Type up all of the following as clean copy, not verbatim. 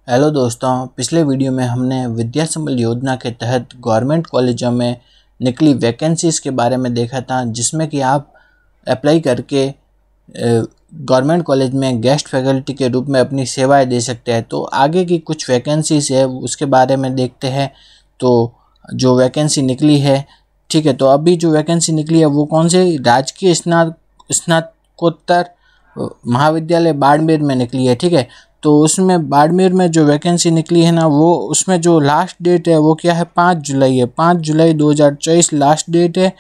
Hello दोस्तों, पिछले video में हमने विद्या संबल योजना के तहत गवर्नमेंट कॉलेजों में निकली वैकेंसीज़ के बारे में देखा था, जिसमें कि आप अप्लाई करके गवर्नमेंट कॉलेज में गेस्ट फैकल्टी के रूप में अपनी सेवाएं दे सकते हैं। तो आगे की कुछ वैकेंसीज़ है उसके बारे में देखते हैं। तो जो वैकेंसी निकली है, ठीक है, तो अभी जो वैकेंसी निकली है वो कौन से राजकीय स्नातकोत्तर महाविद्यालय बाड़मेर में निकली है। ठीक है, तो उसमें बाड़मेर में जो वैकेंसी निकली है ना, वो उसमें जो लास्ट डेट है वो क्या है, 5 जुलाई है। 5 जुलाई 2024 लास्ट डेट है।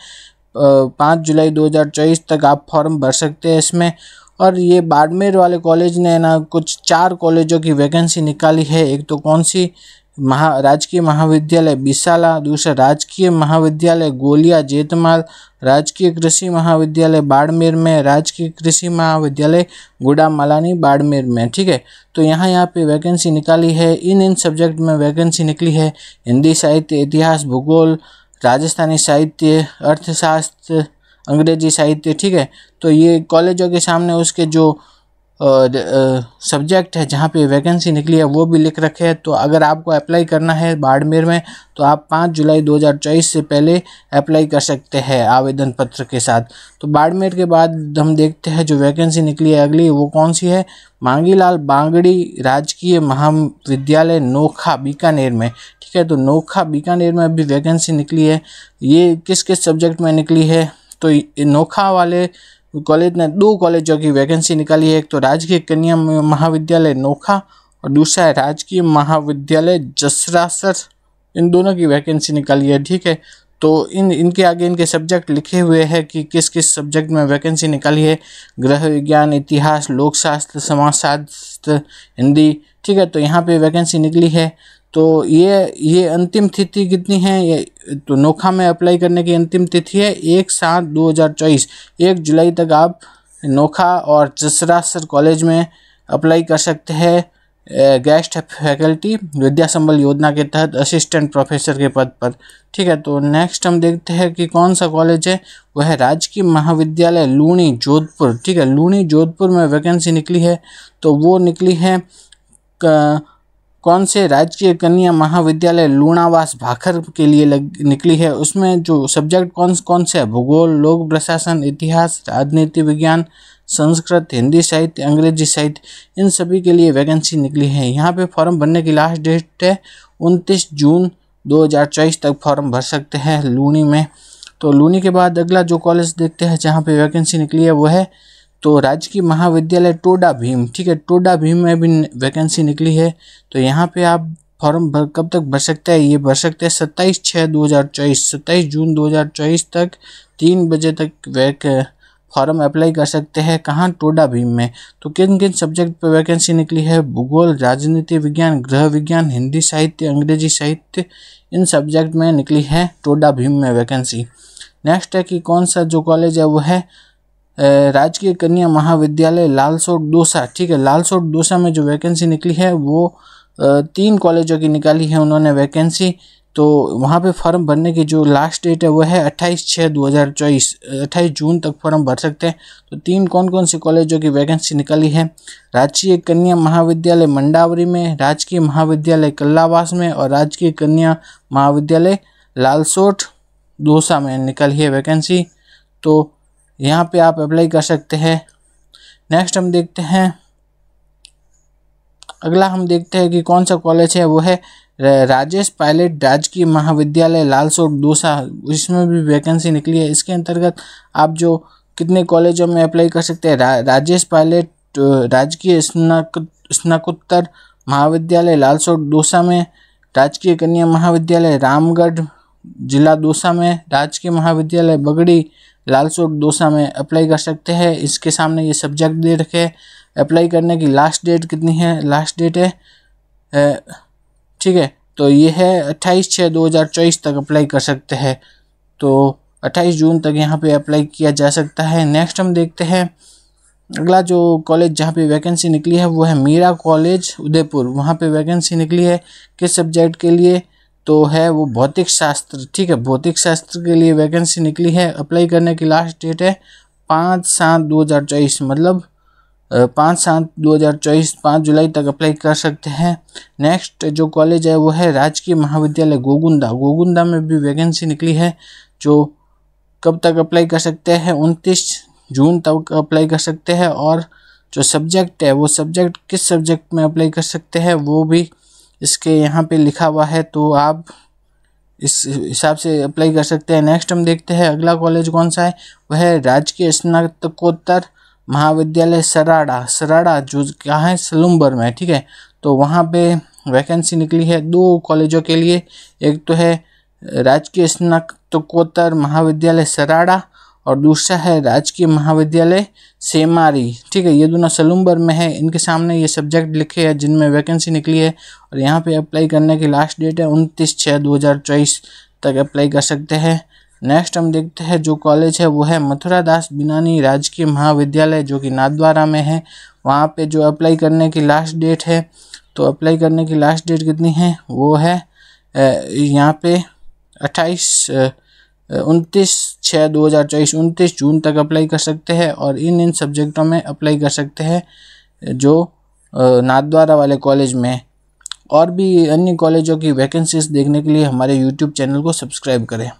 5 जुलाई 2024 तक आप फॉर्म भर सकते हैं इसमें। और ये बाड़मेर वाले कॉलेज ने ना कुछ 4 कॉलेजों की वैकेंसी निकाली है। एक तो कौन सी, राजकीय महाविद्यालय बिसाला, दूसरा राजकीय महाविद्यालय गोलिया जेतमाल, राजकीय कृषि महाविद्यालय बाड़मेर में, राजकीय कृषि महाविद्यालय गुड़ामालानी बाड़मेर में। ठीक है, तो यहाँ पे वैकेंसी निकाली है। इन सब्जेक्ट में वैकेंसी निकली है हिंदी साहित्य, इतिहास, भूगोल, राजस्थानी साहित्य, अर्थशास्त्र, अंग्रेजी साहित्य। ठीक है, तो ये कॉलेजों के सामने उसके जो सब्जेक्ट है जहाँ पे वैकेंसी निकली है वो भी लिख रखे हैं। तो अगर आपको अप्लाई करना है बाड़मेर में तो आप 5 जुलाई 2024 से पहले अप्लाई कर सकते हैं आवेदन पत्र के साथ। तो बाड़मेर के बाद हम देखते हैं जो वैकेंसी निकली है अगली, वो कौन सी है, मांगीलाल बांगड़ी राजकीय महाविद्यालय नोखा बीकानेर में। ठीक है, तो नोखा बीकानेर में अभी वैकेंसी निकली है। ये किस किस सब्जेक्ट में निकली है, तो नोखा वाले कॉलेज ने 2 कॉलेजों की वैकेंसी निकाली है। एक तो राजकीय कन्या महाविद्यालय नोखा और दूसरा है राजकीय महाविद्यालय जसरासर। इन दोनों की वैकेंसी निकाली है। ठीक है, तो इनके आगे इनके सब्जेक्ट लिखे हुए हैं कि किस किस सब्जेक्ट में वैकेंसी निकाली है, गृह विज्ञान, इतिहास, लोकशास्त्र, समाजशास्त्र, हिंदी। ठीक है, तो यहाँ पे वैकेंसी निकली है। तो ये अंतिम तिथि कितनी है, ये तो नोखा में अप्लाई करने की अंतिम तिथि है 1/7/2024। 1 जुलाई तक आप नोखा और जसरासर कॉलेज में अप्लाई कर सकते हैं गेस्ट फैकल्टी विद्या संबल योजना के तहत असिस्टेंट प्रोफेसर के पद पर। ठीक है, तो नेक्स्ट हम देखते हैं कि कौन सा कॉलेज है, वह है राजकीय महाविद्यालय लूणी जोधपुर। ठीक है, लूणी जोधपुर में वैकेंसी निकली है। तो वो निकली है कौन से, राजकीय कन्या महाविद्यालय लूणावास भाखर के लिए निकली है। उसमें जो सब्जेक्ट कौन से है, भूगोल, लोक प्रशासन, इतिहास, राजनीति विज्ञान, संस्कृत, हिंदी साहित्य, अंग्रेजी साहित्य, इन सभी के लिए वैकेंसी निकली है। यहाँ पे फॉर्म भरने की लास्ट डेट है 29 जून 2024 तक फॉर्म भर सकते हैं लूणी में। तो लूणी के बाद अगला जो कॉलेज देखते हैं जहाँ पे वैकेंसी निकली है वो है तो राजकीय महाविद्यालय टोडा भीम। ठीक है, टोडा भीम में भी वैकेंसी निकली है। तो यहाँ पे आप फॉर्म कब तक भर सकते हैं, ये भर सकते हैं 27/6/2024, 27 जून 2024 तक 3 बजे तक फॉर्म अप्लाई कर सकते हैं। कहाँ, टोडा भीम में। तो किन किन सब्जेक्ट पे वैकेंसी निकली है, भूगोल, राजनीति विज्ञान, गृह विज्ञान, हिंदी साहित्य, अंग्रेजी साहित्य, इन सब्जेक्ट में निकली है टोडा भीम में वैकेंसी। नेक्स्ट है कि कौन सा जो कॉलेज है वो है राजकीय कन्या महाविद्यालय लालसोट दौसा। ठीक है, लालसोट दौसा में जो वैकेंसी निकली है वो 3 कॉलेजों की निकाली है उन्होंने वैकेंसी। तो वहाँ पे फॉर्म भरने की जो लास्ट डेट है वो है 28/6/2024, 28 जून तक फॉर्म भर सकते हैं। तो 3 कौन से कॉलेजों की वैकेंसी निकाली है, राजकीय कन्या महाविद्यालय मंडावरी में, राजकीय महाविद्यालय कल्लावास में और राजकीय कन्या महाविद्यालय लालसोट दौसा में निकली है वैकेंसी। तो यहाँ पे आप अप्लाई कर सकते हैं। नेक्स्ट हम देखते हैं अगला, हम देखते हैं कि कौन सा कॉलेज है, वो है राजेश पायलट राजकीय महाविद्यालय लालसोट दौसा। इसमें भी वैकेंसी निकली है। इसके अंतर्गत आप जो कितने कॉलेजों में अप्लाई कर सकते हैं, राजेश पायलट राजकीय स्नातकोत्तर महाविद्यालय लालसोट दौसा में, राजकीय कन्या महाविद्यालय रामगढ़ जिला दौसा में, राजकीय महाविद्यालय बगड़ी लालसोट दौसा में अप्लाई कर सकते हैं। इसके सामने ये सब्जेक्ट दे रखे हैं। अप्लाई करने की लास्ट डेट कितनी है, लास्ट डेट है ठीक है, तो ये है 28/6/2024 तक अप्लाई कर सकते हैं। तो 28 जून तक यहाँ पे अप्लाई किया जा सकता है। नेक्स्ट हम देखते हैं अगला जो कॉलेज जहाँ पे वैकेंसी निकली है वो है मीरा कॉलेज उदयपुर। वहाँ पे वैकेंसी निकली है किस सब्जेक्ट के लिए, तो है वो भौतिक शास्त्र। ठीक है, भौतिक शास्त्र के लिए वैकेंसी निकली है। अप्लाई करने की लास्ट डेट है 5/7/2024, मतलब 5/7/2024 5 जुलाई तक अप्लाई कर सकते हैं। नेक्स्ट जो कॉलेज है वो है राजकीय महाविद्यालय गोगुंदा। गोगुंदा में भी वैकेंसी निकली है, जो कब तक अप्लाई कर सकते हैं, 29 जून तक अप्लाई कर सकते हैं। और जो सब्जेक्ट है वो सब्जेक्ट किस सब्जेक्ट में अप्लाई कर सकते हैं वो भी इसके यहाँ पे लिखा हुआ है, तो आप इस हिसाब से अप्लाई कर सकते हैं। नेक्स्ट हम देखते हैं अगला कॉलेज कौन सा है, वह है राजकीय स्नातकोत्तर महाविद्यालय सराड़ा जो कहाँ है, सलूमबर में, ठीक है। तो वहाँ पे वैकेंसी निकली है 2 कॉलेजों के लिए, एक तो है राजकीय स्नातकोत्तर महाविद्यालय सराड़ा और दूसरा है राजकीय महाविद्यालय सेमारी, ठीक है। ये दोनों सलूमबर में है। इनके सामने ये सब्जेक्ट लिखे हैं जिनमें वैकेंसी निकली है और यहाँ पे अप्लाई करने की लास्ट डेट है 29/6/2024 तक अप्लाई कर सकते हैं। नेक्स्ट हम देखते हैं जो कॉलेज है वो है मथुरा दास बिनानी राजकीय महाविद्यालय जो कि नाथद्वारा में है। वहाँ पे जो अप्लाई करने की लास्ट डेट है, तो अप्लाई करने की लास्ट डेट कितनी है, वो है यहाँ पे 29/6/2024 29 जून तक अप्लाई कर सकते हैं। और इन सब्जेक्टों में अप्लाई कर सकते हैं जो नाथद्वारा वाले कॉलेज में। और भी अन्य कॉलेजों की वैकेंसीज देखने के लिए हमारे यूट्यूब चैनल को सब्सक्राइब करें।